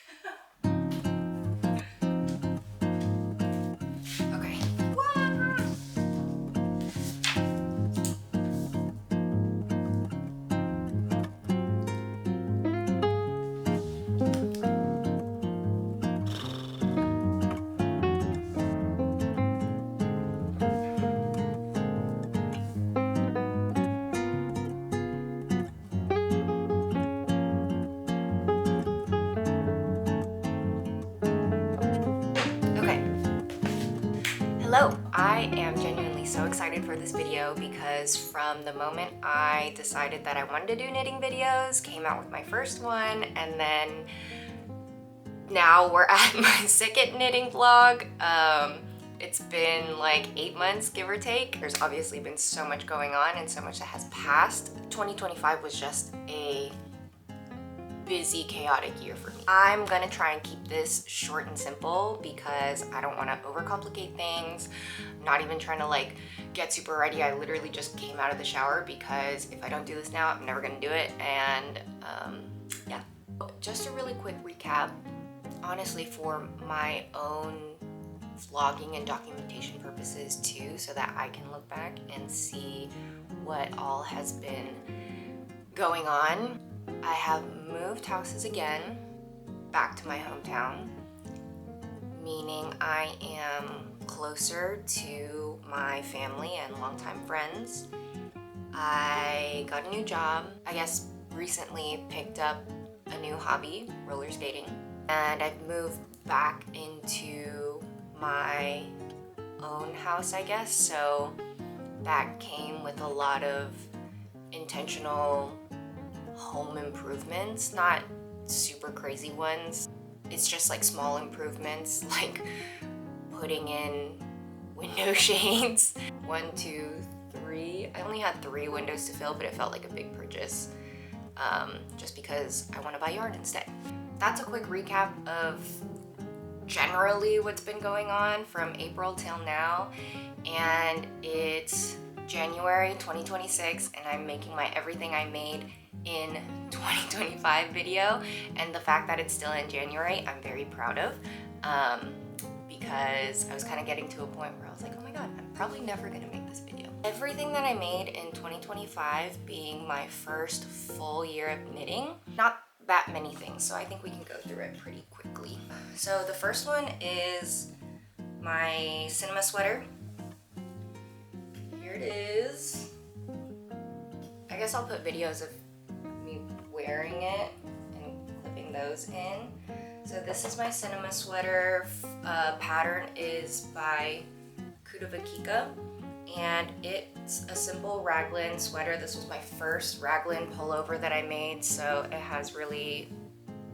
Okay. Okay. Hello! I am genuinely so excited for this video because from the moment I decided that I wanted to do knitting videos, came out with my first one, and then now we're at my second knitting vlog. It's been like 8 months, give or take. There's obviously been so much going on and so much that has passed. 2025 was just a busy, chaotic year for me. I'm gonna try and keep this short and simple because I don't want to overcomplicate things. I'm not even trying to like get super ready. I literally just came out of the shower because if I don't do this now, I'm never gonna do it. And yeah. Just a really quick recap, honestly, for my own vlogging and documentation purposes too, so that I can look back and see what all has been going on. I have moved houses again, back to my hometown, meaning I am closer to my family and longtime friends. I got a new job. I guess recently picked up a new hobby, roller skating, and I've moved back into my own house, I guess, so that came with a lot of intentional home improvements, not super crazy ones. It's just like small improvements, like putting in window shades. 1, 2, 3. I only had 3 windows to fill, but it felt like a big purchase, just because I want to buy yarn instead. That's a quick recap of generally what's been going on from April till now, and it's January 2026 and I'm making my everything I made in 2025 video, and the fact that it's still in January I'm very proud of, because I was kind of getting to a point where I was like, oh my god, I'm probably never gonna make this video. Everything that I made in 2025 being my first full year of knitting, not that many things, so I think we can go through it pretty quickly. So the first one is my cinema sweater. Here it is. I guess I'll put videos of me wearing it and clipping those in. So this is my cinema sweater. Pattern is by Kudavakika, and it's a simple raglan sweater. This was my first raglan pullover that I made, so it was really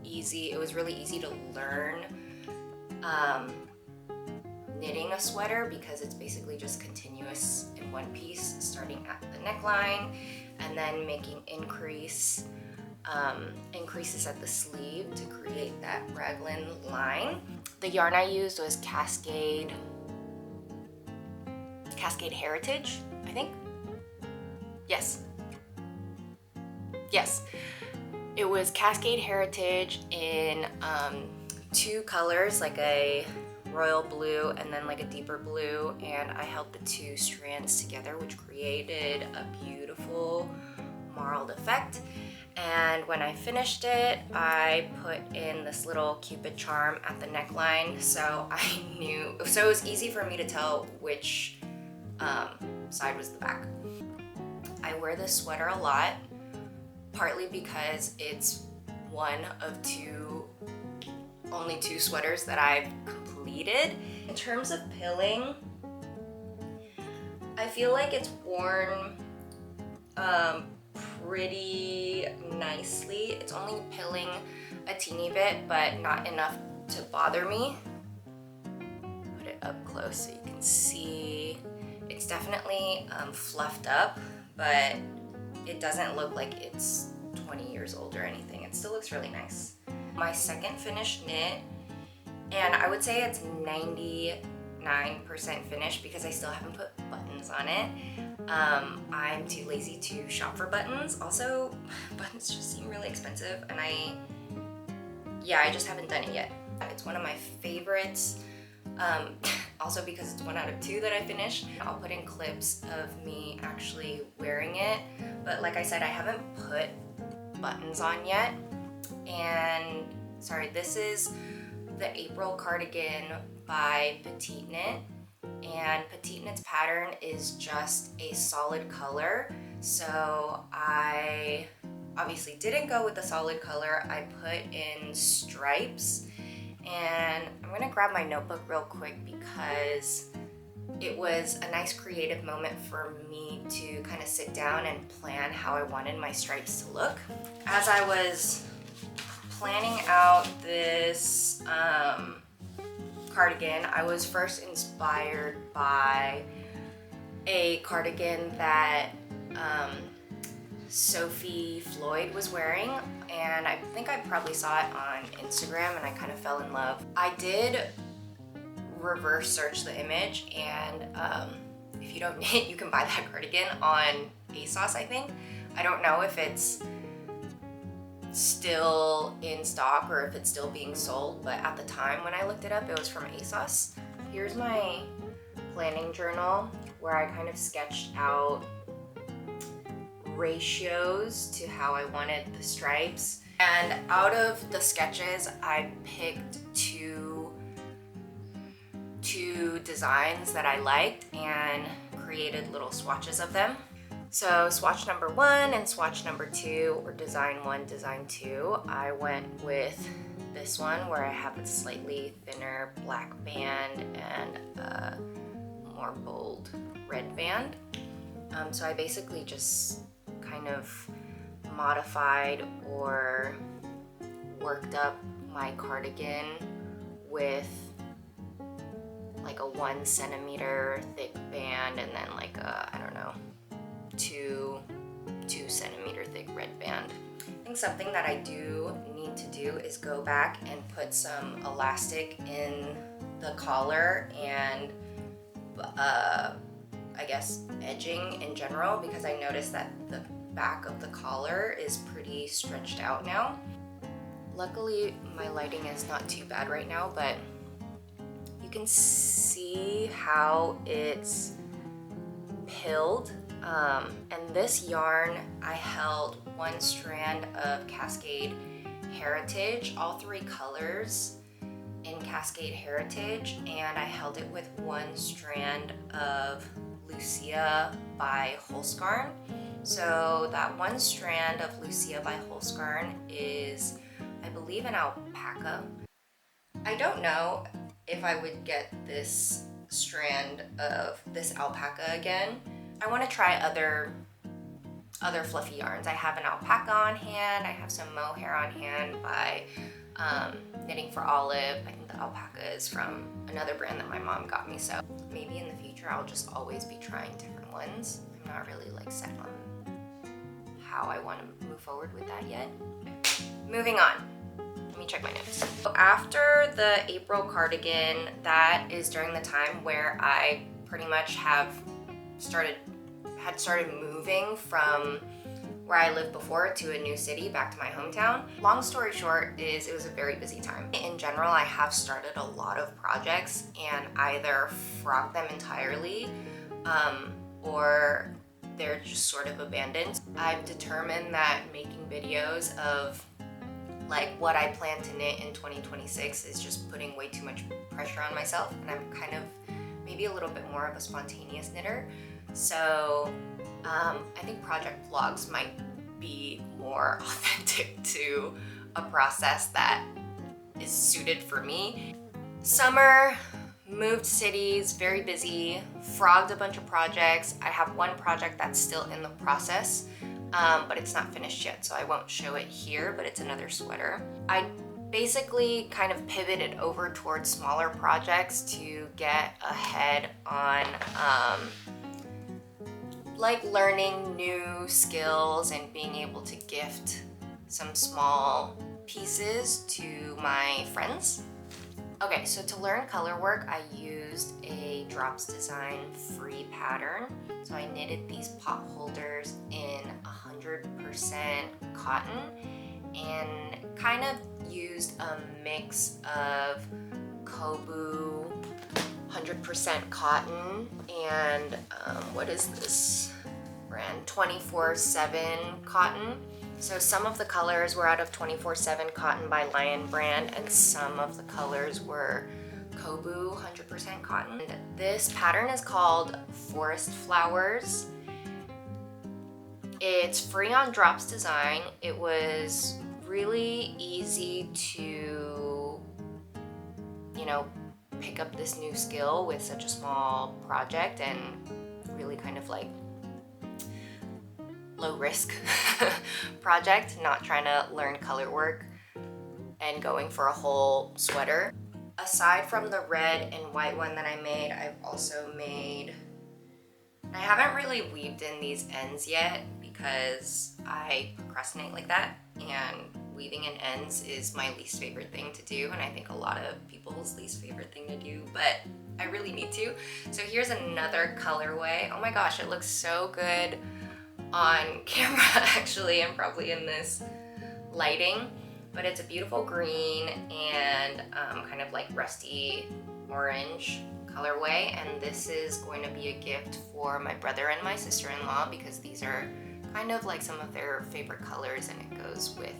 easy to learn knitting a sweater because it's basically just continuous in one piece, starting at the neckline and then making increases at the sleeve to create that raglan line. The yarn I used was Cascade Hertiage, I think. Yes. It was Cascade Hertiage in 2 colors, like a royal blue and then like a deeper blue, and I held the 2 strands together, which created a beautiful marled effect. And when I finished it, I put in this little cupid charm at the neckline, so it was easy for me to tell which side was the back. I wear this sweater a lot, partly because it's one of only 2 sweaters that I've completed. In terms of pilling, I feel like it's worn pretty nicely. It's only pilling a teeny bit, but not enough to bother me. Put it up close so you can see. It's definitely fluffed up, but it doesn't look like it's 20 years old or anything. It still looks really nice. My second finished knit, and I would say it's 99% finished because I still haven't put buttons on it. I'm too lazy to shop for buttons. Also, buttons just seem really expensive, and yeah, I just haven't done it yet. It's one of my favorites, also because it's 1 out of 2 that I finished. I'll put in clips of me actually wearing it, but like I said, I haven't put buttons on yet. And sorry, this is the April cardigan by PetiteKnit, and PetiteKnit's pattern is just a solid color, so I obviously didn't go with the solid color. I put in stripes, and I'm gonna grab my notebook real quick because it was a nice creative moment for me to kind of sit down and plan how I wanted my stripes to look. As I was planning out this cardigan, I was first inspired by a cardigan that Sophie Floyd was wearing, and I think I probably saw it on Instagram and I kind of fell in love. I did reverse search the image, and if you don't knit, you can buy that cardigan on ASOS, I think. I don't know if it's still in stock or if it's still being sold, but at the time when I looked it up, it was from ASOS. Here's my planning journal where I kind of sketched out ratios to how I wanted the stripes. And out of the sketches, I picked two designs that I liked and created little swatches of them. So swatch number 1 and swatch number 2, or design 1, design 2, I went with this one where I have a slightly thinner black band and a more bold red band. So I basically just kind of modified or worked up my cardigan with like a 1 centimeter thick band and then like a, I don't know, 2 centimeter thick red band. I think something that I do need to do is go back and put some elastic in the collar and I guess edging in general, because I noticed that the back of the collar is pretty stretched out now. Luckily my lighting is not too bad right now, but you can see how it's pilled. And this yarn, I held 1 strand of Cascade Hertiage, all 3 colors in Cascade Hertiage, and I held it with 1 strand of Lucia by Holst Garn. So that 1 strand of Lucia by Holst Garn is, I believe, an alpaca. I don't know if I would get this strand of this alpaca again. I want to try other fluffy yarns. I have an alpaca on hand, I have some mohair on hand by Knitting for Olive. I think the alpaca is from another brand that my mom got me, so maybe in the future I'll just always be trying different ones. I'm not really like set on how I want to move forward with that yet. Moving on. Let me check my notes. So after the April cardigan, that is during the time where I pretty much had started moving from where I lived before to a new city, back to my hometown. Long story short is it was a very busy time. In general, I have started a lot of projects and either frogged them entirely or they're just sort of abandoned. I've determined that making videos of like what I plan to knit in 2026 is just putting way too much pressure on myself, and I'm kind of maybe a little bit more of a spontaneous knitter. So I think project vlogs might be more authentic to a process that is suited for me. Summer, moved cities, very busy, frogged a bunch of projects. I have 1 project that's still in the process, but it's not finished yet, so I won't show it here, but it's another sweater. I basically kind of pivoted over towards smaller projects to get ahead on like learning new skills and being able to gift some small pieces to my friends. Okay, so to learn color work, I used a Drops Design free pattern. So I knitted these pot holders in 100% cotton, and kind of used a mix of Coboo 100% cotton and what is this brand? 24/7 cotton. So some of the colors were out of 24/7 cotton by Lion brand, and some of the colors were Coboo 100% cotton. This pattern is called Forest Flowers. It's free on Drops Design. It was really easy to, you know, pick up this new skill with such a small project, and really kind of like low risk project, not trying to learn color work and going for a whole sweater. Aside from the red and white one that I made, I've also made, I haven't really weaved in these ends yet because I procrastinate like that, and weaving in ends is my least favorite thing to do, and I think a lot of people's least favorite thing to do, but I really need to. So here's another colorway. Oh my gosh, it looks so good on camera actually, and probably in this lighting, but it's a beautiful green and kind of like rusty orange colorway, and this is going to be a gift for my brother and my sister-in-law because these are kind of like some of their favorite colors, and it goes with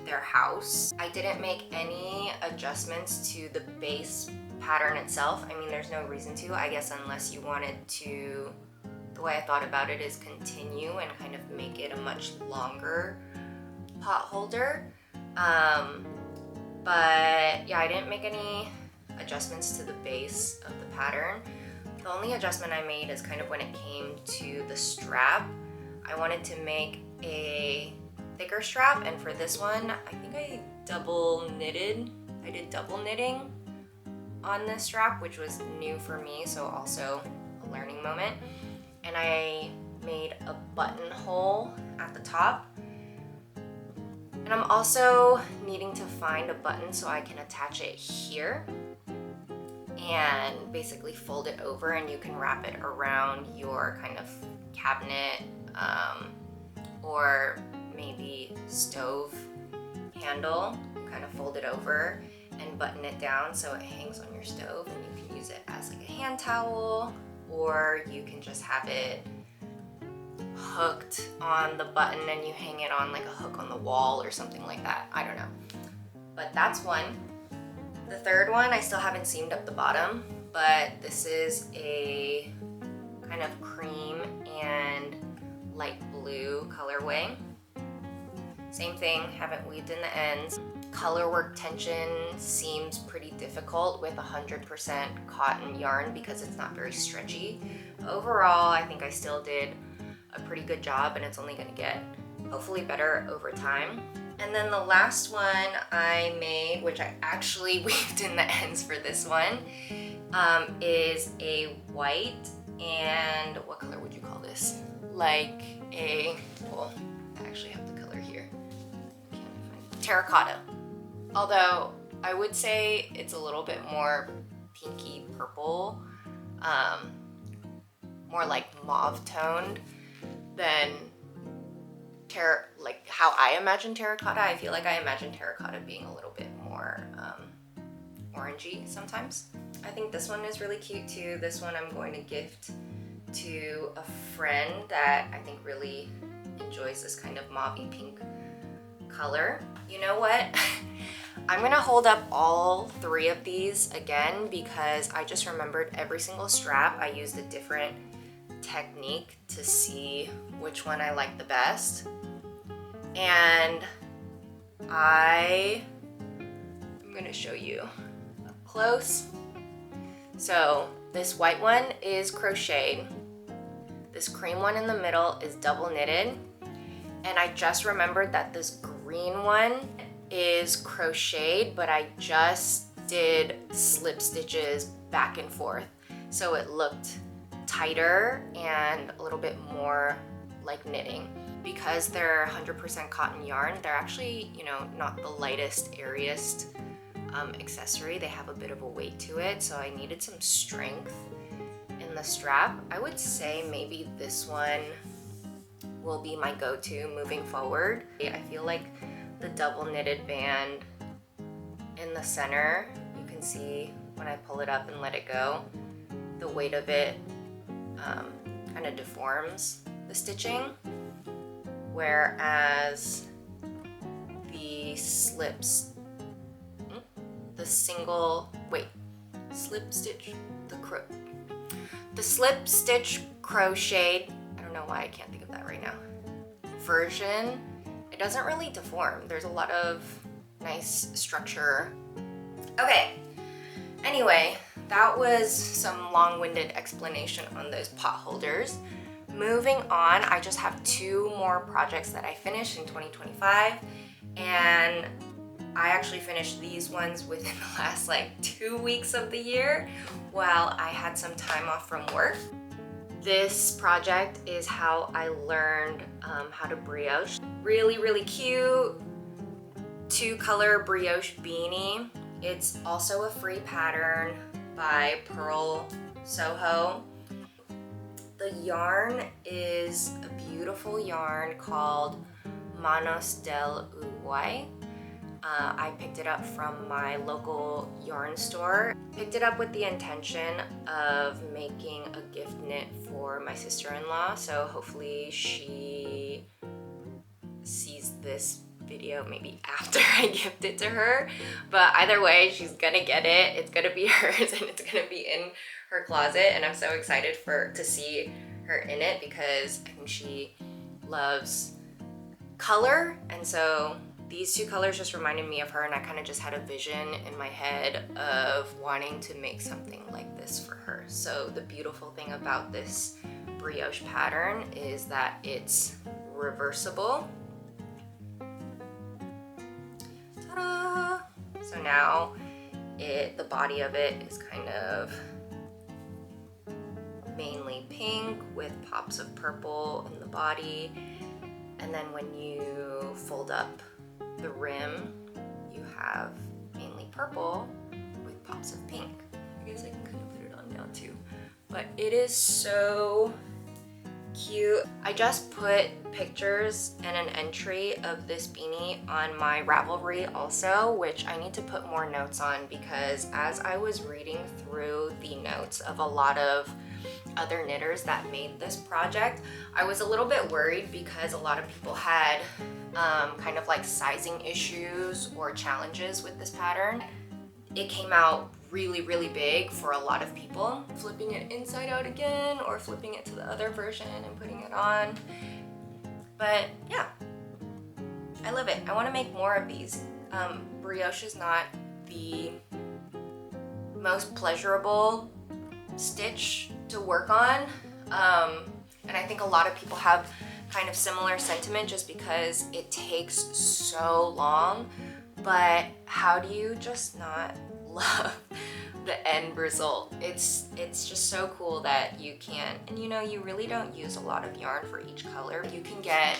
their house. I didn't make any adjustments to the base pattern itself. I mean, there's no reason to, I guess, unless you wanted to. The way I thought about it is continue and kind of make it a much longer pot holder. But yeah, I didn't make any adjustments to the base of the pattern. The only adjustment I made is kind of when it came to the strap. I wanted to make a thicker strap, and for this one, I think I double knitted. I did double knitting on this strap, which was new for me, so also a learning moment. And I made a buttonhole at the top. And I'm also needing to find a button so I can attach it here and basically fold it over, and you can wrap it around your kind of cabinet or maybe stove handle. You kind of fold it over and button it down so it hangs on your stove, and you can use it as like a hand towel, or you can just have it hooked on the button and you hang it on like a hook on the wall or something like that. I don't know. But that's one. The third one, I still haven't seamed up the bottom, but this is a kind of cream and light blue colorway. Same thing, haven't weaved in the ends. Color work tension seems pretty difficult with 100% cotton yarn because it's not very stretchy. Overall, I think I still did a pretty good job, and it's only going to get hopefully better over time. And then the last one I made, which I actually weaved in the ends for this one, is a white, and what color would you call this? Like a, well, I actually have the color here. Terracotta. Although I would say it's a little bit more pinky purple, more like mauve toned than like how I imagine terracotta. I feel like I imagine terracotta being a little bit more orangey sometimes. I think this one is really cute too. This one I'm going to gift to a friend that I think really enjoys this kind of mauvey pink color. You know what? I'm gonna hold up all three of these again because I just remembered every single strap I used a different technique to see which one I like the best. And I'm gonna show you up close. So this white one is crocheted. This cream one in the middle is double knitted. And I just remembered that this green one is crocheted, but I just did slip stitches back and forth. So it looked tighter and a little bit more like knitting. Because they're 100% cotton yarn, they're actually, you know, not the lightest, airiest accessory. They have a bit of a weight to it, so I needed some strength in the strap. I would say maybe this one will be my go-to moving forward. I feel like the double knitted band in the center. You can see when I pull it up and let it go, the weight of it kind of deforms the stitching, whereas the slip stitch crocheted, I don't know why I can't think of that right now, version, it doesn't really deform. There's a lot of nice structure. Okay, anyway, that was some long-winded explanation on those pot holders. Moving on, I just have 2 more projects that I finished in 2025, and I actually finished these ones within the last like 2 weeks of the year while I had some time off from work. This project is how I learned how to brioche. Really, really cute 2-color brioche beanie. It's also a free pattern by Purl, Soho. The yarn is a beautiful yarn called Manos del Uruguay. I picked it up from my local yarn store. Picked it up with the intention of making a gift knit for my sister-in-law, so hopefully she sees this video maybe after I gift it to her. But either way, she's gonna get it. It's gonna be hers and it's gonna be in her closet, and I'm so excited to see her in it because I think she loves color, and so these 2 colors just reminded me of her, and I kind of just had a vision in my head of wanting to make something like this for her. So the beautiful thing about this brioche pattern is that it's reversible. Ta-da! So now the body of it is kind of mainly pink with pops of purple in the body, and then when you fold up the rim, you have mainly purple with pops of pink. I guess I can kind of put it on down too. But it is so cute. I just put pictures and an entry of this beanie on my Ravelry also, which I need to put more notes on because as I was reading through the notes of a lot of other knitters that made this project, I was a little bit worried because a lot of people had kind of like sizing issues or challenges with this pattern. It came out really, really big for a lot of people. Flipping it inside out again or flipping it to the other version and putting it on. But yeah, I love it. I want to make more of these. Brioche is not the most pleasurable stitch to work on, and I think a lot of people have kind of similar sentiment just because it takes so long. But how do you just not love the end result? It's just so cool that you can, and you know, you really don't use a lot of yarn for each color. You can get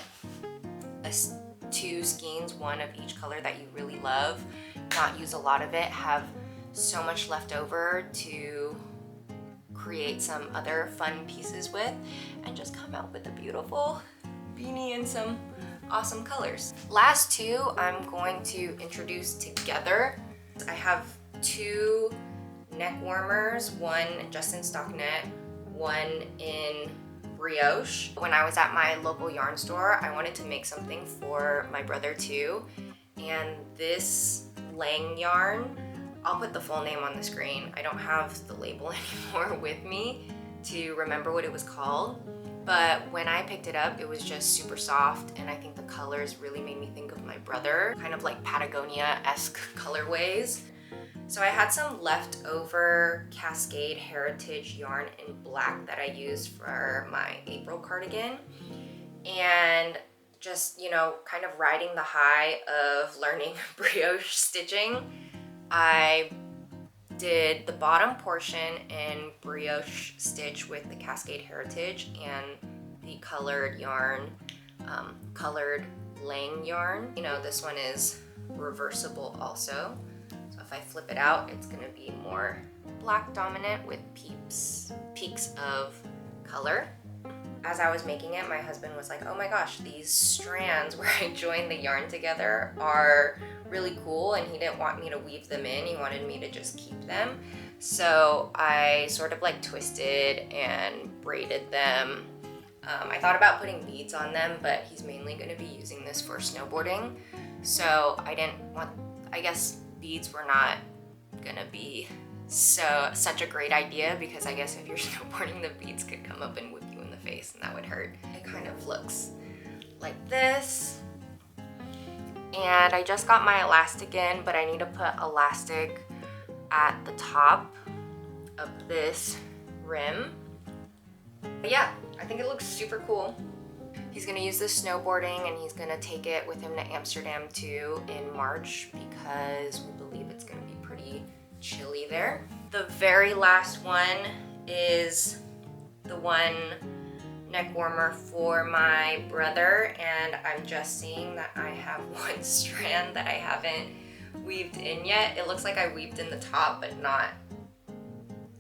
2 skeins, 1 of each color that you really love, not use a lot of it, have so much left over to create some other fun pieces with, and just come out with a beautiful beanie and some awesome colors. Last 2 I'm going to introduce together. I have 2 neck warmers, one just in stockinette, one in brioche. When I was at my local yarn store, I wanted to make something for my brother too, and this Lang yarn, I'll put the full name on the screen. I don't have the label anymore with me to remember what it was called, but when I picked it up, it was just super soft, and I think the colors really made me think of my brother, kind of like Patagonia-esque colorways. So I had some leftover Cascade Hertiage yarn in black that I used for my April cardigan, and just, you know, kind of riding the high of learning brioche stitching, I did the bottom portion in brioche stitch with the Cascade Hertiage and the colored yarn, colored Lang yarn. You know, this one is reversible also. So if I flip it out, it's gonna be more black dominant with peaks of color. as I was making it, my husband was like, oh my gosh, these strands where I joined the yarn together are really cool, and he didn't want me to weave them in, he wanted me to just keep them. So I sort of like twisted and braided them. I thought about putting beads on them, but he's mainly going to be using this for snowboarding. So I guess beads were not going to be such a great idea, because I guess if you're snowboarding, the beads could come up and whip you in the face, and that would hurt. It kind of looks like this. And I just got my elastic in, but I need to put elastic at the top of this rim. But yeah, I think it looks super cool. He's gonna use this snowboarding, and he's gonna take it with him to Amsterdam too in March, because we believe it's gonna be pretty chilly there. The very last one is the one neck warmer for my brother, and I'm just seeing that I have one strand that I haven't weaved in yet. It looks like I weaved in the top, but not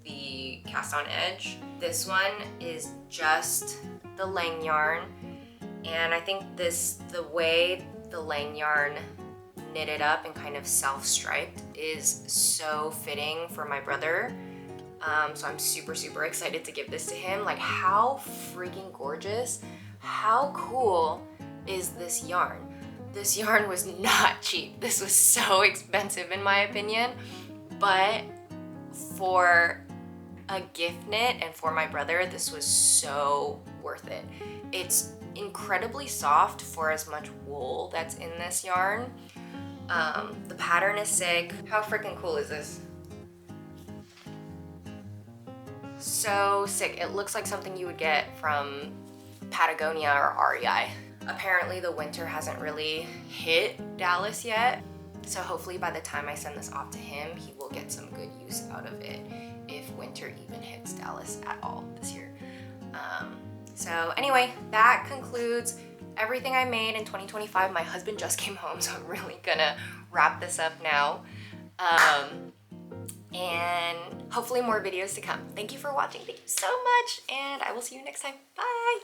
the cast on edge. This one is just the Lang yarn, and I think the way the Lang yarn knitted up and kind of self-striped is so fitting for my brother. So I'm super excited to give this to him. Like, how freaking gorgeous, how cool is this yarn? This yarn was not cheap. This was so expensive in my opinion, but for a gift knit and for my brother, this was so worth it. It's incredibly soft for as much wool that's in this yarn. The pattern is sick. How freaking cool is this? So sick. It looks like something you would get from Patagonia or REI. Apparently the winter hasn't really hit Dallas yet, so hopefully by the time I send this off to him, he will get some good use out of it, if winter even hits Dallas at all this year. So anyway, that concludes everything I made in 2025. My husband just came home, so I'm really gonna wrap this up now. And hopefully more videos to come. Thank you for watching. Thank you so much, and I will see you next time. Bye!